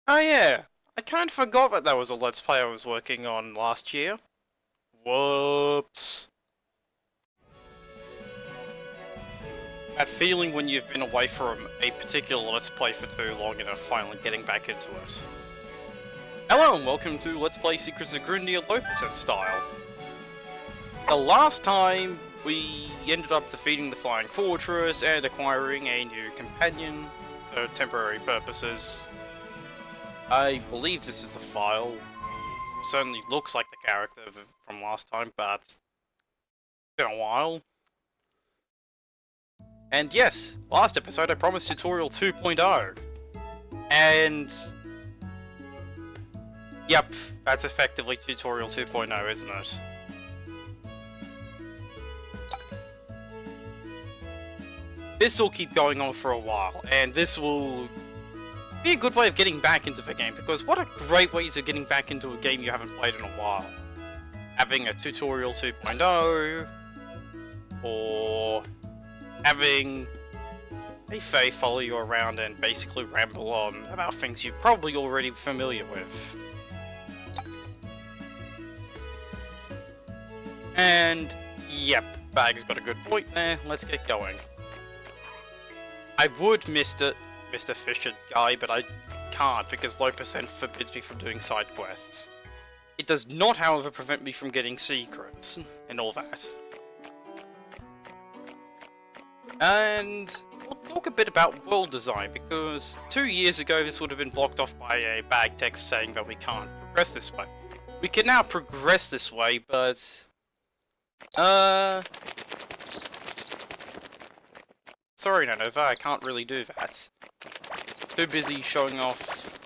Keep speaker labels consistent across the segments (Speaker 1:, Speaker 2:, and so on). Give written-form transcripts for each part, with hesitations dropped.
Speaker 1: Oh yeah, I kind of forgot that there was a Let's Play I was working on last year. Whoops. That feeling when you've been away from a particular Let's Play for too long and are finally getting back into it. Hello and welcome to Let's Play Secrets of Grindea low percent style. The last time we ended up defeating the Flying Fortress and acquiring a new companion for temporary purposes. I believe this is the file. Certainly looks like the character from last time, but it's been a while. And yes, last episode I promised tutorial 2.0. And yep, that's effectively tutorial 2.0, isn't it? This will keep going on for a while, and this will be a good way of getting back into the game, because what a great ways of getting back into a game you haven't played in a while. Having a tutorial 2.0, or having a Fae follow you around and basically ramble on about things you're probably already familiar with. And yep, Bag's got a good point there, let's get going. I would Mr. Fisher guy, but I can't because low percent forbids me from doing side quests. It does not, however, prevent me from getting secrets and all that. And we'll talk a bit about world design, because 2 years ago this would have been blocked off by a bag text saying that we can't progress this way. We can now progress this way, but sorry, Nanova, I can't really do that. Too busy showing off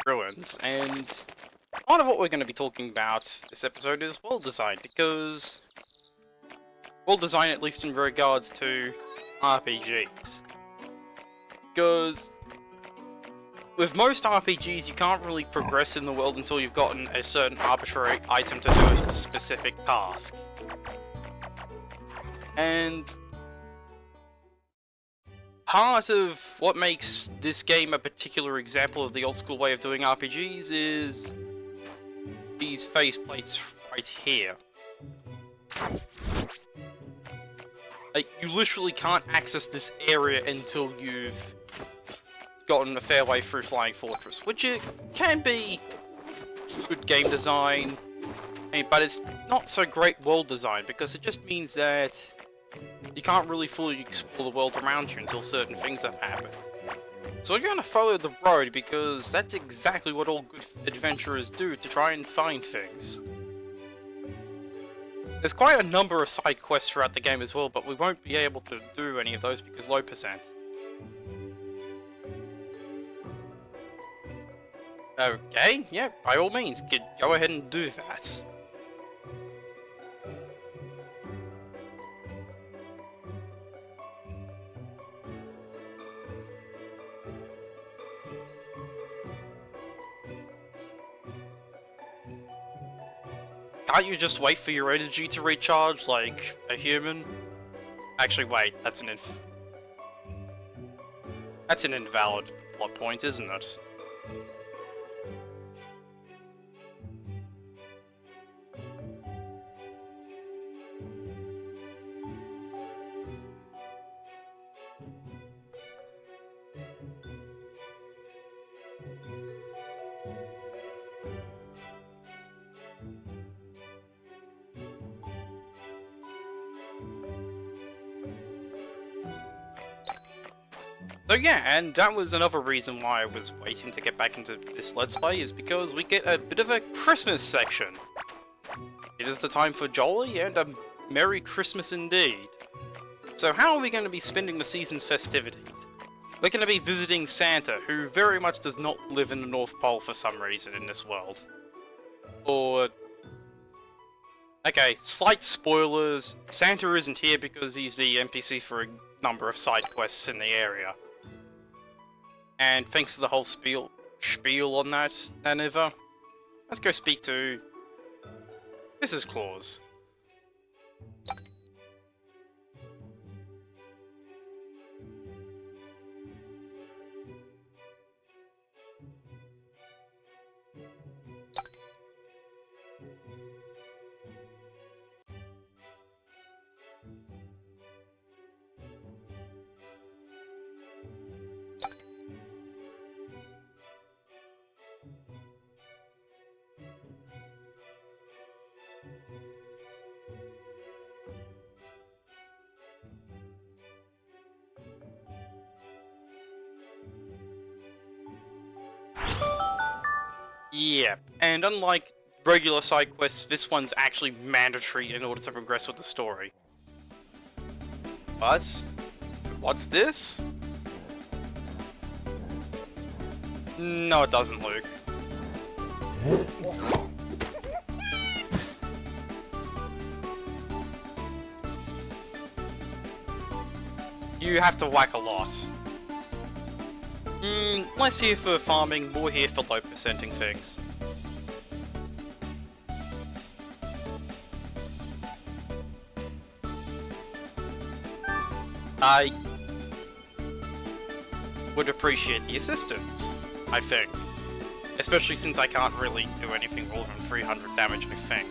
Speaker 1: ruins, and part of what we're going to be talking about this episode is world design, because world design, at least in regards to RPGs. Because with most RPGs, you can't really progress in the world until you've gotten a certain arbitrary item to do a specific task. And part of what makes this game a particular example of the old school way of doing RPGs is these faceplates right here. You literally can't access this area until you've gotten a fair way through Flying Fortress, which it can be good game design, but it's not so great world design, because it just means that you can't really fully explore the world around you until certain things have happened. So we're going to follow the road, because that's exactly what all good adventurers do, to try and find things. There's quite a number of side quests throughout the game as well, but we won't be able to do any of those because low percent. Okay, yeah, by all means, kid, go ahead and do that. Can't you just wait for your energy to recharge like a human? Actually, wait, that's an invalid plot point, isn't it? So yeah, and that was another reason why I was waiting to get back into this Let's Play, is because we get a bit of a Christmas section. It is the time for jolly and a Merry Christmas indeed. So how are we going to be spending the season's festivities? We're going to be visiting Santa, who very much does not live in the North Pole for some reason in this world. Or... okay, slight spoilers, Santa isn't here because he's the NPC for a number of side quests in the area. And thanks to the whole spiel on that, Nanova, let's go speak to Mrs. Claus. Yeah, and unlike regular side quests, this one's actually mandatory in order to progress with the story. But what's this? No, it doesn't, Luke. You have to whack a lot. Less here for farming, more here for low percenting things. I would appreciate the assistance, I think. Especially since I can't really do anything more than 300 damage, I think.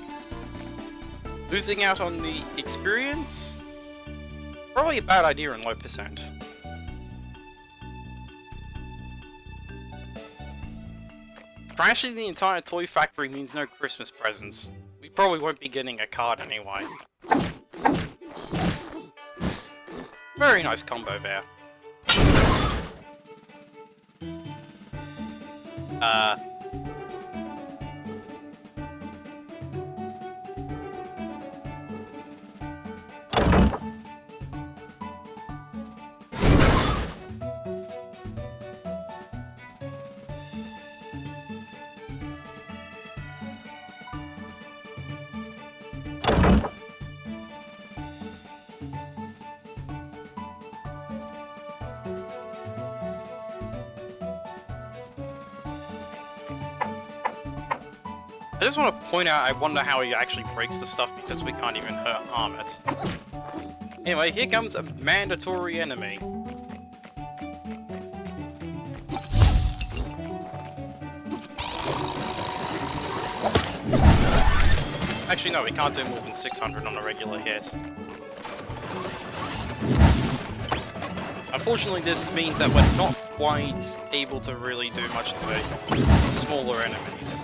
Speaker 1: Losing out on the experience? Probably a bad idea in low percent. Trashing the entire toy factory means no Christmas presents. We probably won't be getting a card anyway. Very nice combo there. I just want to point out, I wonder how he actually breaks the stuff because we can't even harm it. Anyway, here comes a mandatory enemy. Actually, no, we can't do more than 600 on a regular hit. Unfortunately, this means that we're not quite able to really do much to the smaller enemies.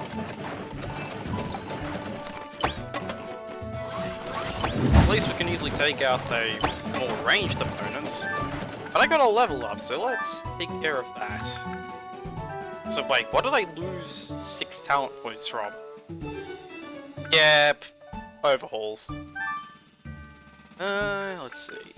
Speaker 1: At least we can easily take out the more ranged opponents. But I got a level up, so let's take care of that. So wait, what did I lose 6 talent points from? Yep, overhauls. Let's see.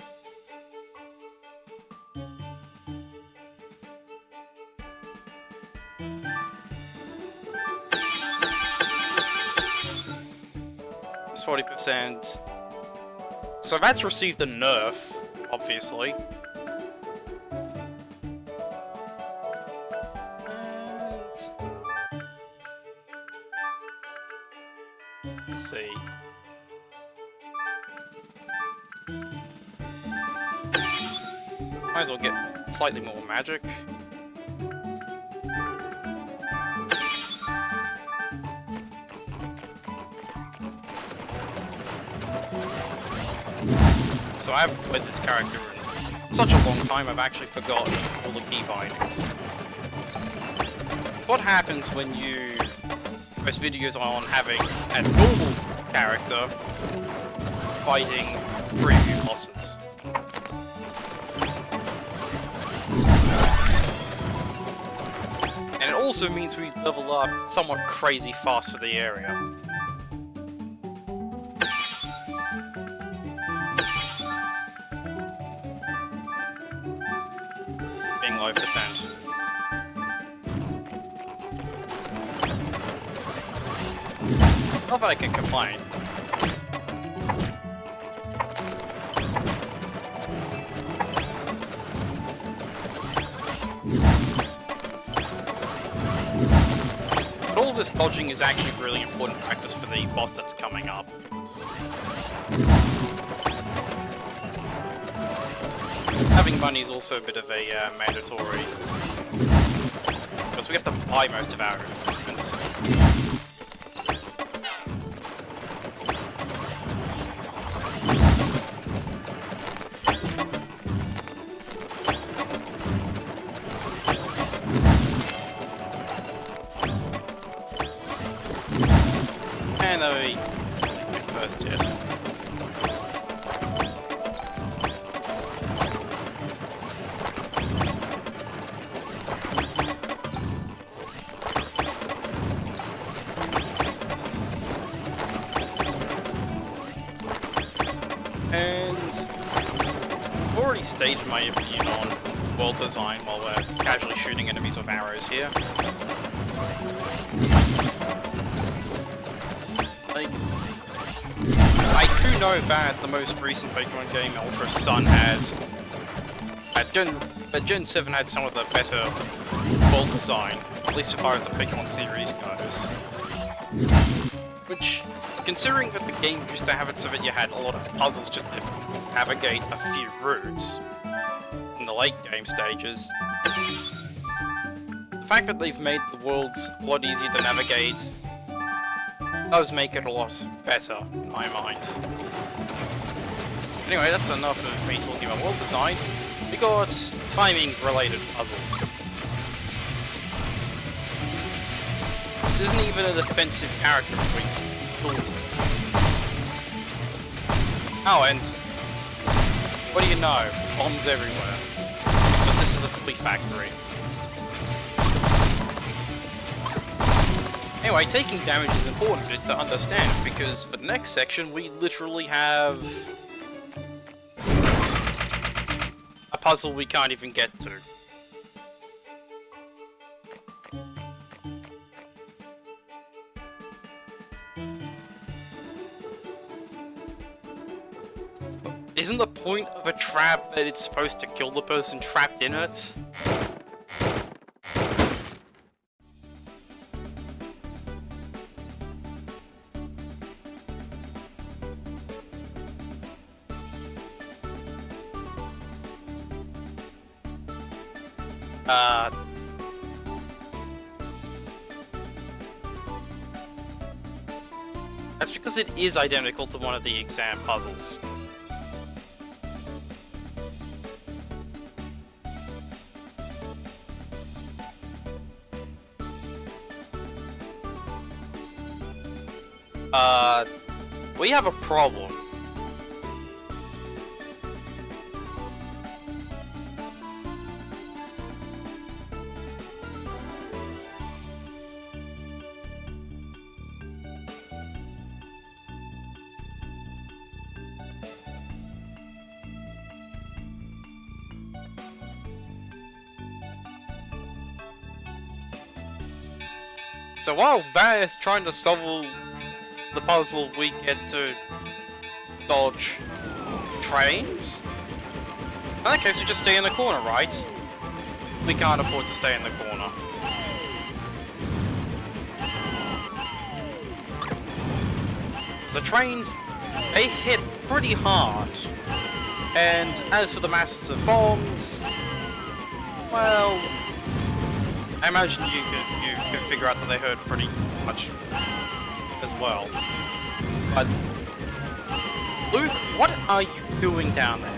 Speaker 1: It's 40%. So that's received a nerf, obviously. Let's see. Might as well get slightly more magic. So I haven't played this character in such a long time, I've actually forgotten all the key bindings. What happens when you post videos on having a normal character fighting preview bosses? And it also means we level up somewhat crazy fast for the area. Being low percent. Not that I can complain. But all this dodging is actually really important practice for the boss that's coming up. Having money is also a bit of a mandatory, because we have to buy most of our equipment. And I my first hit. And I've already stated my opinion on world design while we're casually shooting enemies with arrows here. Like, I do know that the most recent Pokemon game, Ultra Sun, Gen 7 had some of the better world design, at least as far as the Pokemon series goes. Which, considering that the game used to have it so that you had a lot of puzzles just to navigate a few routes in the late game stages, the fact that they've made the worlds a lot easier to navigate does make it a lot better, in my mind. Anyway, that's enough of me talking about world design. We got timing-related puzzles. This isn't even a defensive character, please. Oh, and what do you know? Bombs everywhere. Because this is a complete factory. Anyway, taking damage is important to understand, because for the next section we literally have a puzzle we can't even get to. Isn't the point of a trap that it's supposed to kill the person trapped in it? That's because it is identical to one of the exam puzzles. We have a problem. So while Van is trying to solve the puzzle, we get to dodge trains. In that case, we just stay in the corner, right? We can't afford to stay in the corner. So trains, they hit pretty hard. And as for the masses of bombs, well, I imagine you can figure out that they hurt pretty much as well. But Luke, what are you doing down there?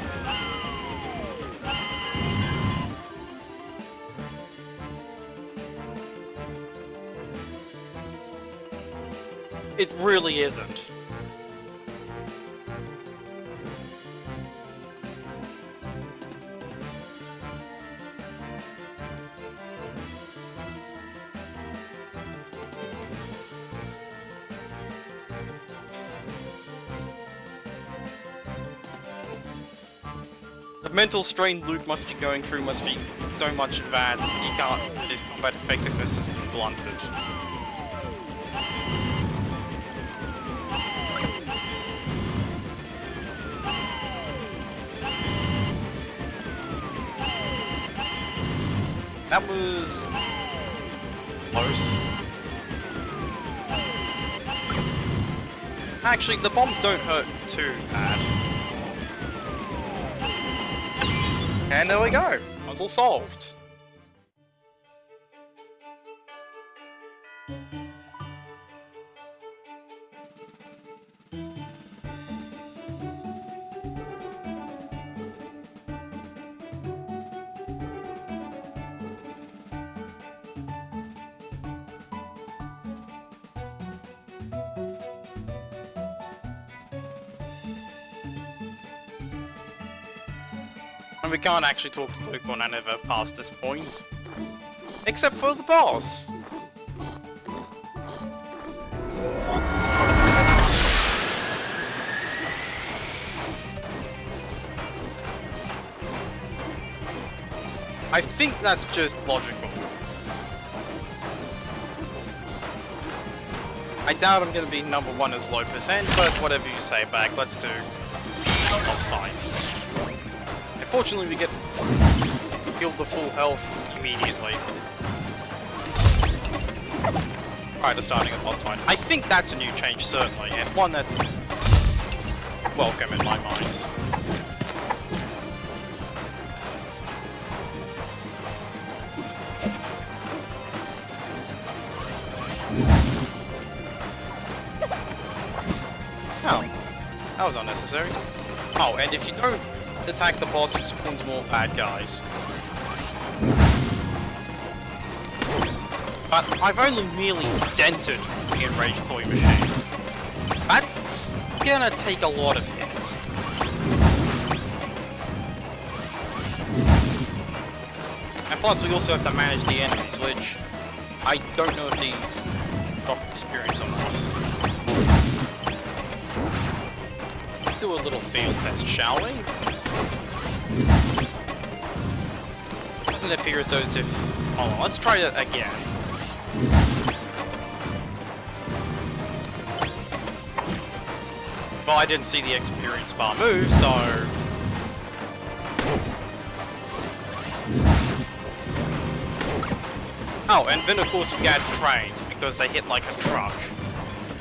Speaker 1: It really isn't. The mental strain Luke must be going through must be so much that his combat effectiveness has been blunted. That was close. Actually, the bombs don't hurt too bad. And there we go, puzzle solved. And we can't actually talk to Luke or Nanever past this point. Except for the boss! I think that's just logical. I doubt I'm gonna be number 1 as low percent, but whatever you say back, let's do boss fight. Unfortunately, we get healed to full health immediately. Right, the starting of boss fight. I think that's a new change, certainly, and one that's welcome in my mind. Oh, that was unnecessary. Oh, and if you don't attack the boss, it spawns more bad guys. But I've only merely dented the enraged toy machine. That's gonna take a lot of hits. And plus we also have to manage the enemies, which I don't know if these drop experience or not. Let's do a little field test, shall we? Doesn't appear as though as if... Hold on, let's try that again. Well, I didn't see the experience bar move, so... Oh, and then of course we add trains, because they hit like a truck.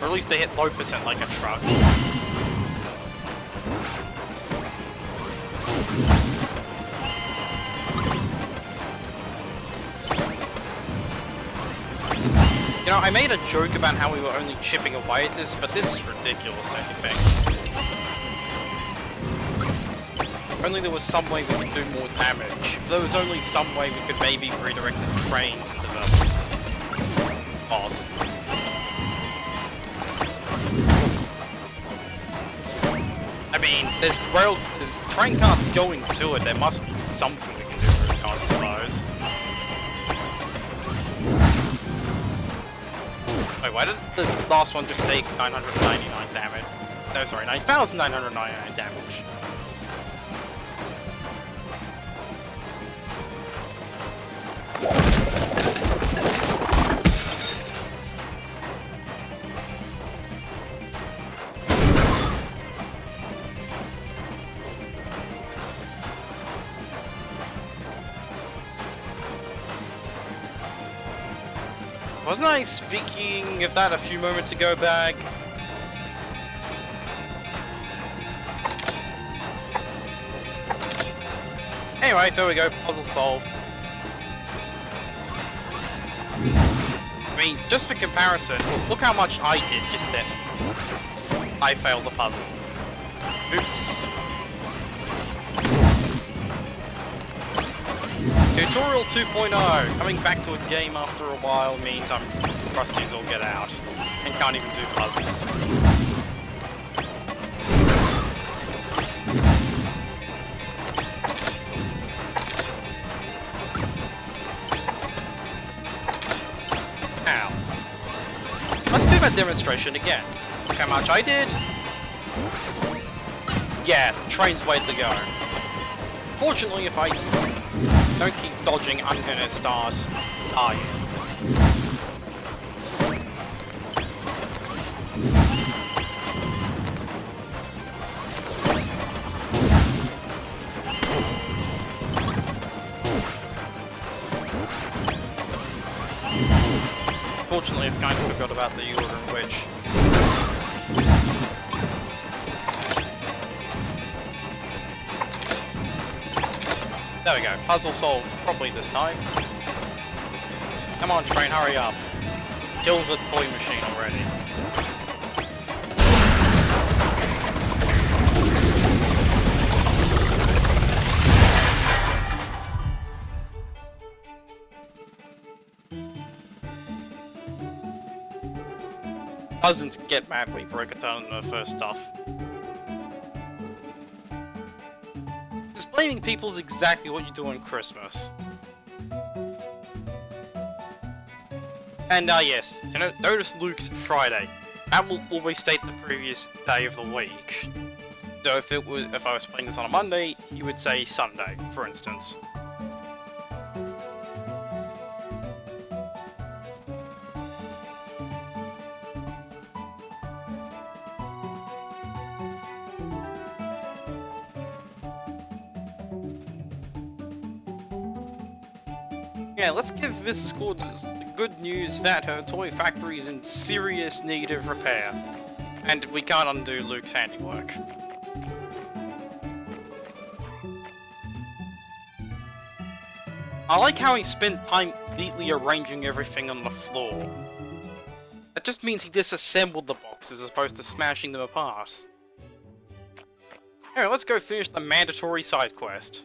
Speaker 1: Or at least they hit low percent like a truck. You know, I made a joke about how we were only chipping away at this, but this is ridiculous, don't you think? If only there was some way we could do more damage. If there was only some way we could maybe redirect the trains into the boss. I mean, there's train carts going to it, there must be something we can do with regards to those. Wait, why did the last one just take 999 damage? No, sorry, 9,999 damage. Wasn't I speaking of that a few moments ago back? Anyway, there we go, puzzle solved. I mean, just for comparison, look how much I did just then. I failed the puzzle. Oops. Tutorial 2.0, coming back to a game after a while means I'm rusty as all get out, and can't even do puzzles. Ow. Let's do that demonstration again. Look how much I did. Yeah, the train's way to go. Fortunately, if I don't keep dodging, I'm gonna start dying. Fortunately, I've kind of forgot about the order in which. There we go, puzzle solved properly this time. Come on train, hurry up. Kill the toy machine already. Doesn't get mad when you broke a ton of the first stuff. Just blaming people is exactly what you do on Christmas. And yes, you know, notice Luke's Friday. That will always state the previous day of the week. So if I was playing this on a Monday, you would say Sunday, for instance. Yeah, let's give Mrs. Gordons the good news that her toy factory is in serious need of repair. And we can't undo Luke's handiwork. I like how he spent time neatly arranging everything on the floor. That just means he disassembled the boxes as opposed to smashing them apart. Alright, let's go finish the mandatory side quest.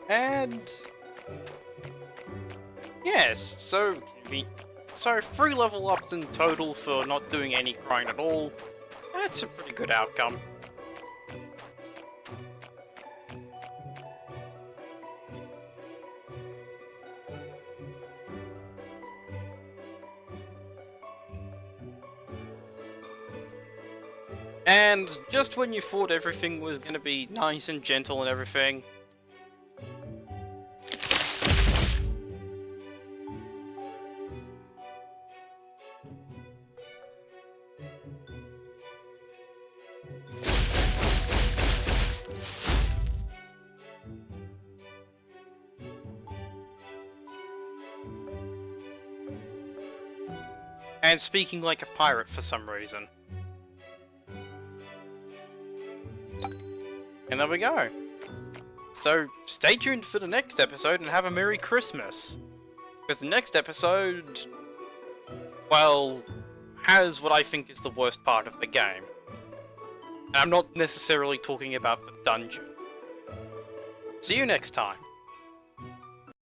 Speaker 1: And yes, so 3 level ups in total for not doing any grind at all. That's a pretty good outcome. And just when you thought everything was gonna be nice and gentle and everything, and speaking like a pirate for some reason. And there we go. So, stay tuned for the next episode and have a Merry Christmas. Because the next episode, well, has what I think is the worst part of the game. And I'm not necessarily talking about the dungeon. See you next time.